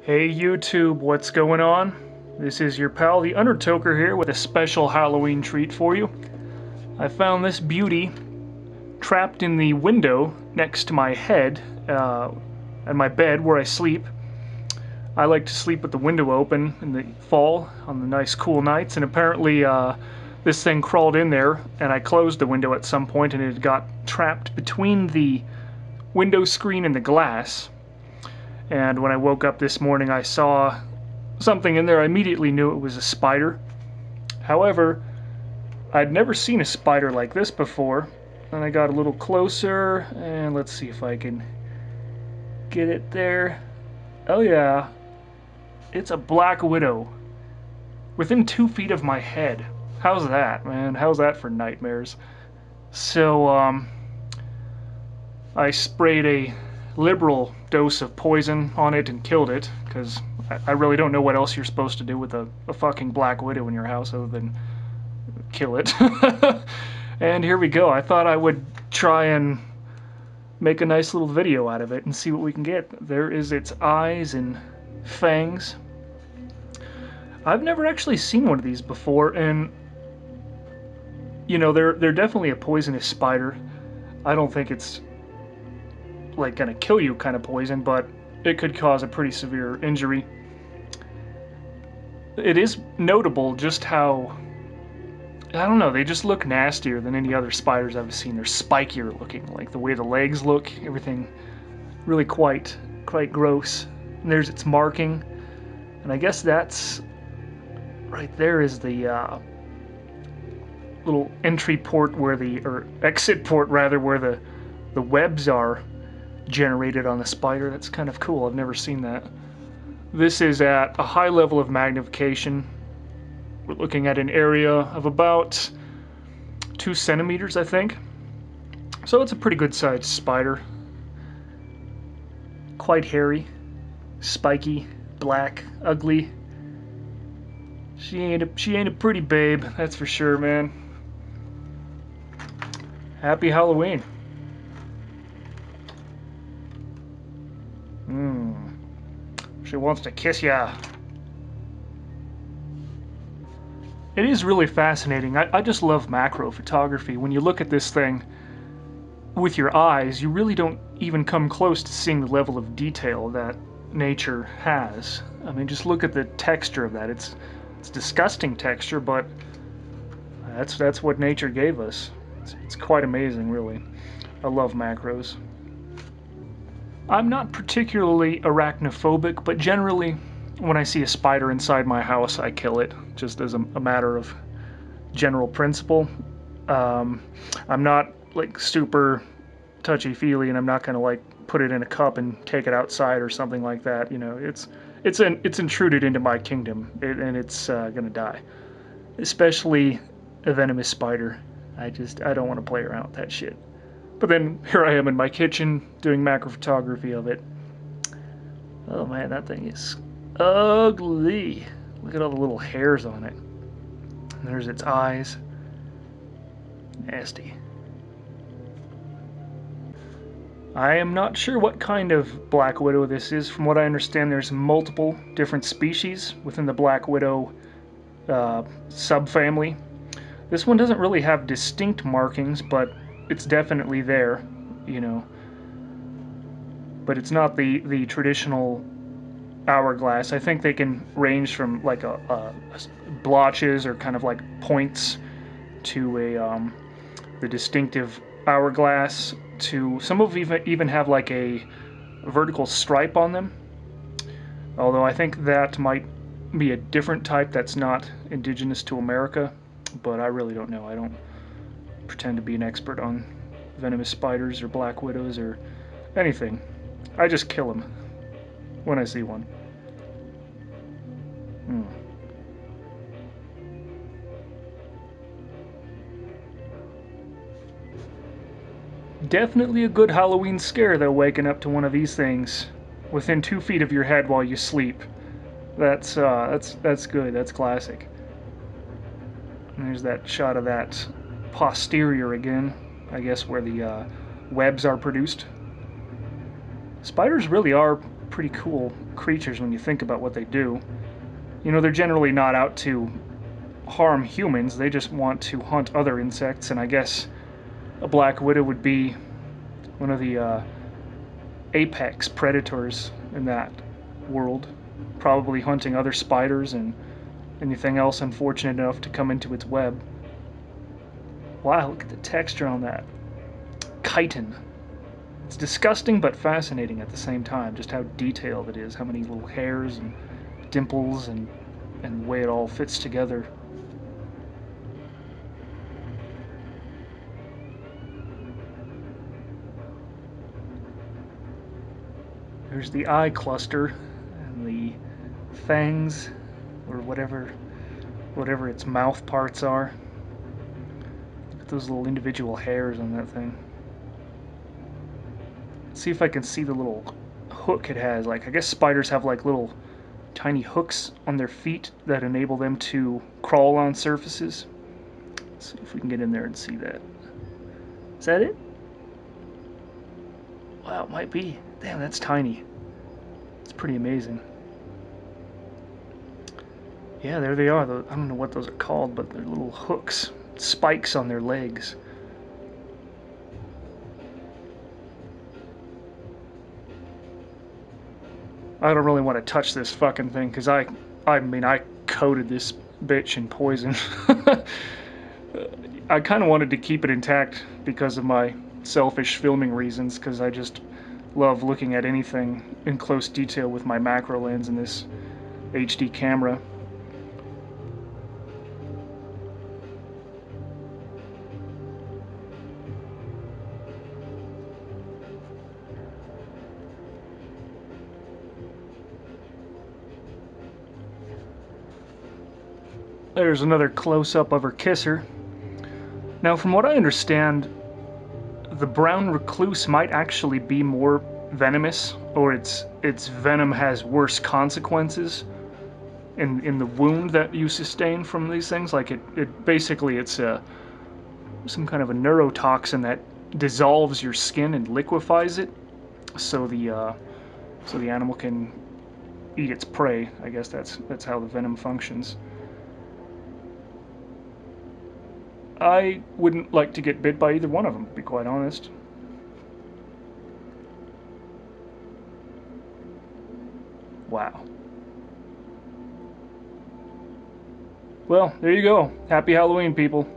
Hey YouTube, what's going on? This is your pal, the Undertoker here with a special Halloween treat for you. I found this beauty trapped in the window next to my head at my bed where I sleep. I like to sleep with the window open in the fall on the nice cool nights, and apparently this thing crawled in there and I closed the window at some point and it got trapped between the window screen and the glass. And when I woke up this morning, I saw something in there. I immediately knew it was a spider. However, I'd never seen a spider like this before. And I got a little closer, and let's see if I can get it there. Oh yeah, it's a black widow within 2 feet of my head. How's that, man? How's that for nightmares? So, I sprayed a liberal dose of poison on it and killed it, because I really don't know what else you're supposed to do with a fucking black widow in your house other than kill it. And here we go. I thought I would try and make a nice little video out of it and see what we can get. There is its eyes and fangs. I've never actually seen one of these before, and you know, they're definitely a poisonous spider. I don't think it's like gonna kill you kind of poison, but it could cause a pretty severe injury. It is notable just how, I don't know, they just look nastier than any other spiders I've seen. They're spikier looking, like the way the legs look, everything really quite gross. And there's its marking, and I guess that's right there is the little entry port where or exit port rather, where the webs are generated on the spider. That's kind of cool. I've never seen that. This is at a high level of magnification. We're looking at an area of about 2 centimeters, I think. So it's a pretty good sized spider. Quite hairy, spiky, black, ugly. She ain't a pretty babe, that's for sure, man. Happy Halloween. She wants to kiss ya. It is really fascinating. I just love macro photography. When you look at this thing with your eyes, you really don't even come close to seeing the level of detail that nature has. I mean, just look at the texture of that. It's disgusting texture, but that's what nature gave us. It's quite amazing, really. I love macros. I'm not particularly arachnophobic, but generally, when I see a spider inside my house, I kill it, just as a matter of general principle. I'm not like super touchy-feely, and I'm not gonna like put it in a cup and take it outside or something like that. You know, it's intruded into my kingdom, and it's gonna die. Especially a venomous spider. I don't want to play around with that shit. But then here I am in my kitchen doing macro photography of it. Oh man, that thing is ugly. Look at all the little hairs on it. And there's its eyes. Nasty. I am not sure what kind of black widow this is. From what I understand, there's multiple different species within the black widow subfamily. This one doesn't really have distinct markings, but it's definitely there, you know. But it's not the traditional hourglass. I think they can range from like a blotches or kind of like points to the distinctive hourglass, to some of even have like a vertical stripe on them. Although I think that might be a different type that's not indigenous to America, but I really don't know. I don't pretend to be an expert on venomous spiders or black widows or anything. I just kill them when I see one. Definitely a good Halloween scare, though, waking up to one of these things within 2 feet of your head while you sleep. That's good. That's classic. And there's that shot of that posterior again, I guess where the webs are produced. Spiders really are pretty cool creatures when you think about what they do. You know, they're generally not out to harm humans, they just want to hunt other insects, and I guess a black widow would be one of the apex predators in that world, probably hunting other spiders and anything else unfortunate enough to come into its web. Wow, look at the texture on that chitin. It's disgusting but fascinating at the same time, just how detailed it is, how many little hairs and dimples and the way it all fits together. There's the eye cluster and the fangs, or whatever its mouth parts are. Look at those little individual hairs on that thing. Let's see if I can see the little hook it has. Like, I guess spiders have like little tiny hooks on their feet that enable them to crawl on surfaces. Let's see if we can get in there and see that. Is that it? Wow, it might be. Damn, that's tiny. It's pretty amazing. Yeah, there they are. I don't know what those are called, but they're little hooks, spikes on their legs. I don't really want to touch this fucking thing because I mean, I coated this bitch in poison. I kind of wanted to keep it intact because of my selfish filming reasons, because I just love looking at anything in close detail with my macro lens in this HD camera. There's another close-up of her kisser. Now, from what I understand, the brown recluse might actually be more venomous, or its venom has worse consequences in the wound that you sustain from these things. Like it basically it's some kind of a neurotoxin that dissolves your skin and liquefies it, so the animal can eat its prey. I guess that's how the venom functions. I wouldn't like to get bit by either one of them, to be quite honest. Wow. Well, there you go. Happy Halloween, people.